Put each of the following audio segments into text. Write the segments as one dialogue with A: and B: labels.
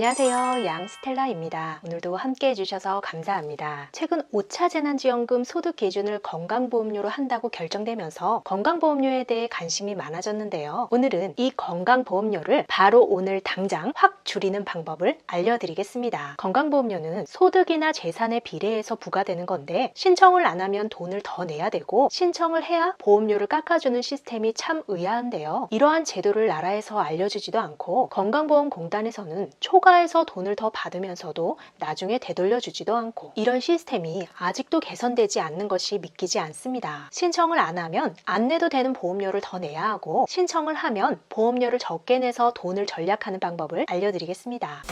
A: 안녕하세요, 양스텔라입니다. 오늘도 함께 해주셔서 감사합니다. 최근 5차 재난지원금 소득 기준을 건강보험료로 한다고 결정되면서 건강보험료에 대해 관심이 많아졌는데요. 오늘은 이 건강보험료를 바로 오늘 당장 확 줄이는 방법을 알려드리겠습니다. 건강보험료는 소득이나 재산에 비례해서 부과되는 건데 신청을 안 하면 돈을 더 내야 되고 신청을 해야 보험료를 깎아주는 시스템이 참 의아한데요. 이러한 제도를 나라에서 알려주지도 않고 건강보험공단에서는 초과해서 돈을 더 받으면서도 나중에 되돌려주지도 않고 이런 시스템이 아직도 개선되지 않는 것이 믿기지 않습니다. 신청을 안 하면 안 내도 되는 보험료를 더 내야 하고 신청을 하면 보험료를 적게 내서 돈을 절약하는 방법을 알려드리겠습니다.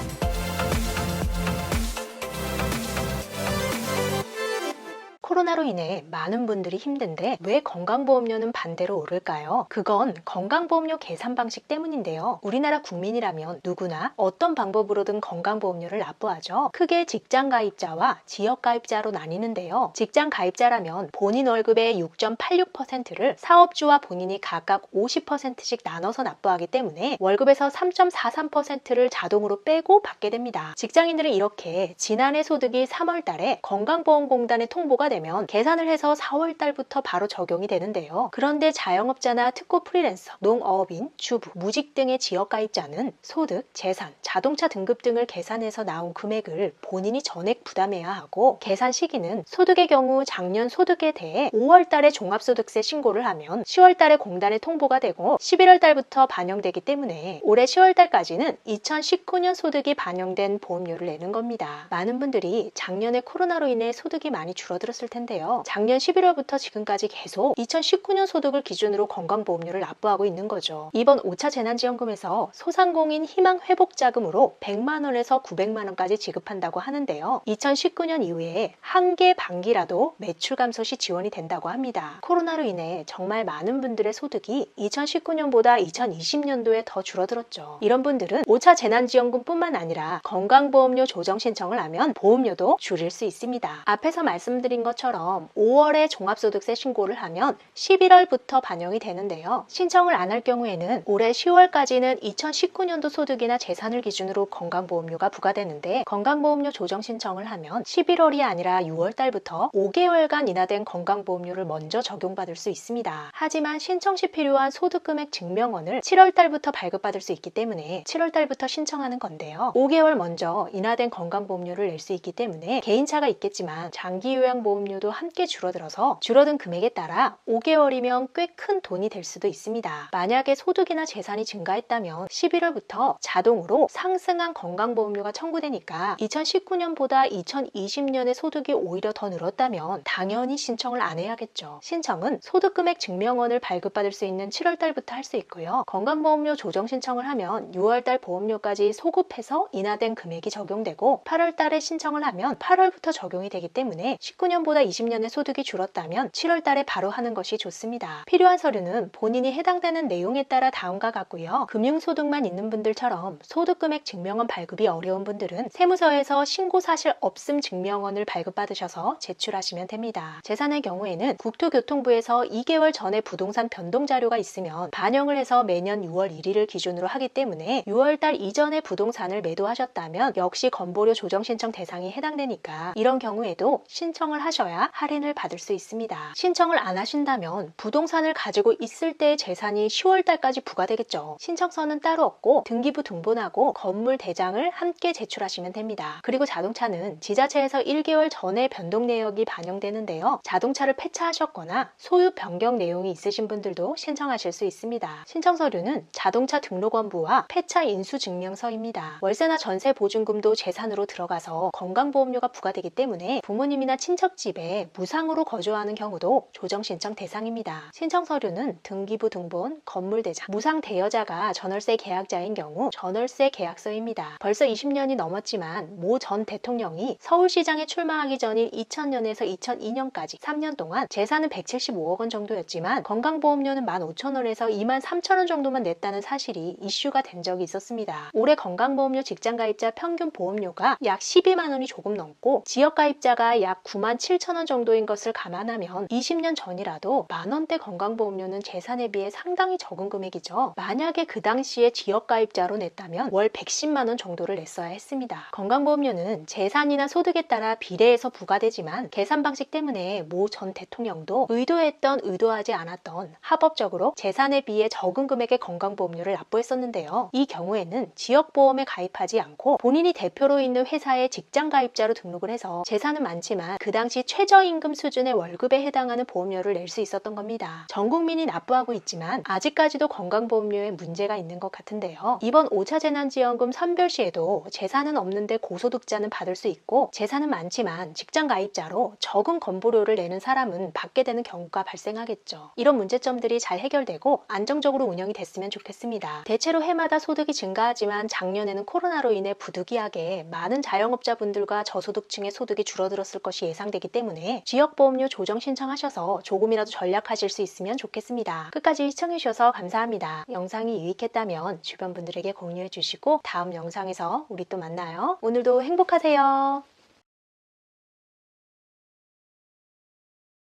A: 코로나로 인해 많은 분들이 힘든데 왜 건강보험료는 반대로 오를까요? 그건 건강보험료 계산 방식 때문인데요. 우리나라 국민이라면 누구나 어떤 방법으로든 건강보험료를 납부하죠. 크게 직장가입자와 지역가입자로 나뉘는데요. 직장가입자라면 본인 월급의 6.86%를 사업주와 본인이 각각 50%씩 나눠서 납부하기 때문에 월급에서 3.43%를 자동으로 빼고 받게 됩니다. 직장인들은 이렇게 지난해 소득이 3월 달에 건강보험공단에 통보가 되면 계산을 해서 4월 달부터 바로 적용이 되는데요. 그런데 자영업자나 특고 프리랜서, 농어업인, 주부, 무직 등의 지역가입자는 소득, 재산, 자동차 등급 등을 계산해서 나온 금액을 본인이 전액 부담해야 하고 계산 시기는 소득의 경우 작년 소득에 대해 5월 달에 종합소득세 신고를 하면 10월 달에 공단에 통보가 되고 11월 달부터 반영되기 때문에 올해 10월 달까지는 2019년 소득이 반영된 보험료를 내는 겁니다. 많은 분들이 작년에 코로나로 인해 소득이 많이 줄어들었을 텐데요. 작년 11월부터 지금까지 계속 2019년 소득을 기준으로 건강보험료를 납부하고 있는 거죠. 이번 5차 재난지원금에서 소상공인 희망회복자금으로 100만 원에서 900만 원까지 지급한다고 하는데요. 2019년 이후에 한 개 반기라도 매출 감소 시 지원이 된다고 합니다. 코로나로 인해 정말 많은 분들의 소득이 2019년보다 2020년도에 더 줄어들었죠. 이런 분들은 5차 재난지원금뿐만 아니라 건강보험료 조정 신청을 하면 보험료도 줄일 수 있습니다. 앞에서 말씀드린 것처럼 5월에 종합소득세 신고를 하면 11월부터 반영이 되는데요. 신청을 안 할 경우에는 올해 10월까지는 2019년도 소득이나 재산을 기준으로 건강보험료가 부과되는데 건강보험료 조정 신청을 하면 11월이 아니라 6월 달부터 5개월간 인하된 건강보험료를 먼저 적용받을 수 있습니다. 하지만 신청 시 필요한 소득금액 증명원을 7월 달부터 발급받을 수 있기 때문에 7월 달부터 신청하는 건데요. 5개월 먼저 인하된 건강보험료를 낼 수 있기 때문에 개인차가 있겠지만 장기 요양보험료도 함께 줄어들어서 줄어든 금액에 따라 5개월이면 꽤 큰 돈이 될 수도 있습니다. 만약에 소득이나 재산이 증가했다면 11월부터 자동으로 상승한 건강보험료가 청구되니까 2019년보다 2020년의 소득이 오히려 더 늘었다면 당연히 신청을 안 해야겠죠. 신청은 소득금액 증명원을 발급받을 수 있는 7월 달부터 할 수 있고요. 건강보험료 조정 신청을 하면 6월 달 보험료까지 소급해서 인하된 금액이 적용되고 8월 달에 신청을 하면 8월부터 적용이 되기 때문에 19년보다 20년의 소득이 줄었다면 7월 달에 바로 하는 것이 좋습니다. 필요한 서류는 본인이 해당되는 내용에 따라 다음과 같고요. 금융소득만 있는 분들처럼 소득금액 증명원 발급이 어려운 분들은 세무서에서 신고사실 없음 증명원을 발급받으셔서 제출하시면 됩니다. 재산의 경우에는 국토교통부에서 2개월 전에 부동산 변동 자료가 있으면 반영을 해서 매년 6월 1일을 기준으로 하기 때문에 6월 달 이전에 부동산을 매도하셨다면 역시 건보료 조정 신청 대상이 해당되니까 이런 경우에도 신청을 하셔야 할인을 받을 수 있습니다. 신청을 안 하신다면 부동산을 가지고 있을 때의 재산이 10월 달까지 부과되겠죠. 신청서는 따로 없고 등기부 등본하고 건물 대장을 함께 제출하시면 됩니다. 그리고 자동차는 지자체에서 1개월 전에 변동 내역이 반영되는데요. 자동차를 폐차하셨거나 소유 변경 내용이 있으신 분들도 신청하실 수 있습니다. 신청 서류는 자동차 등록원부와 폐차 인수증명서입니다. 월세나 전세 보증금도 재산으로 들어가서 건강보험료가 부과되기 때문에 부모님이나 친척 집에 무상으로 거주하는 경우도 조정 신청 대상입니다. 신청 서류는 등기부 등본, 건물 대장, 무상 대여자가 전월세 계약자인 경우 전월세 계약서입니다. 벌써 20년이 넘었지만 모 전 대통령이 서울시장에 출마하기 전인 2000년에서 2002년까지 3년 동안 재산은 175억 원 정도였지만 건강보험료는 15,000원에서 23,000원 정도만 냈다는 사실이 이슈가 된 적이 있었습니다. 올해 건강보험료 직장가입자 평균 보험료가 약 12만 원이 조금 넘고 지역가입자가 약 9만 7천 7천 원 정도인 것을 감안하면 20년 전이라도 만원대 건강보험료는 재산에 비해 상당히 적은 금액이죠. 만약에 그 당시에 지역가입자로 냈다면 월 110만 원 정도를 냈어야 했습니다. 건강보험료는 재산이나 소득에 따라 비례해서 부과되지만 계산 방식 때문에 모 전 대통령도 의도했던 의도하지 않았던 합법적으로 재산에 비해 적은 금액의 건강보험료를 납부했었는데요. 이 경우에는 지역보험에 가입하지 않고 본인이 대표로 있는 회사에 직장가입자로 등록을 해서 재산은 많지만 그 당시 최저임금 수준의 월급에 해당하는 보험료를 낼 수 있었던 겁니다. 전 국민이 납부하고 있지만 아직까지도 건강보험료에 문제가 있는 것 같은데요. 이번 5차 재난지원금 선별 시에도 재산은 없는데 고소득자는 받을 수 있고 재산은 많지만 직장가입자로 적은 건보료를 내는 사람은 받게 되는 경우가 발생하겠죠. 이런 문제점들이 잘 해결되고 안정적으로 운영이 됐으면 좋겠습니다. 대체로 해마다 소득이 증가하지만 작년에는 코로나로 인해 부득이하게 많은 자영업자분들과 저소득층의 소득이 줄어들었을 것이 예상되기 때문에 지역보험료 조정 신청하셔서 조금이라도 절약하실 수 있으면 좋겠습니다. 끝까지 시청해주셔서 감사합니다. 영상이 유익했다면 주변 분들에게 공유해 주시고 다음 영상에서 우리 또 만나요. 오늘도 행복하세요.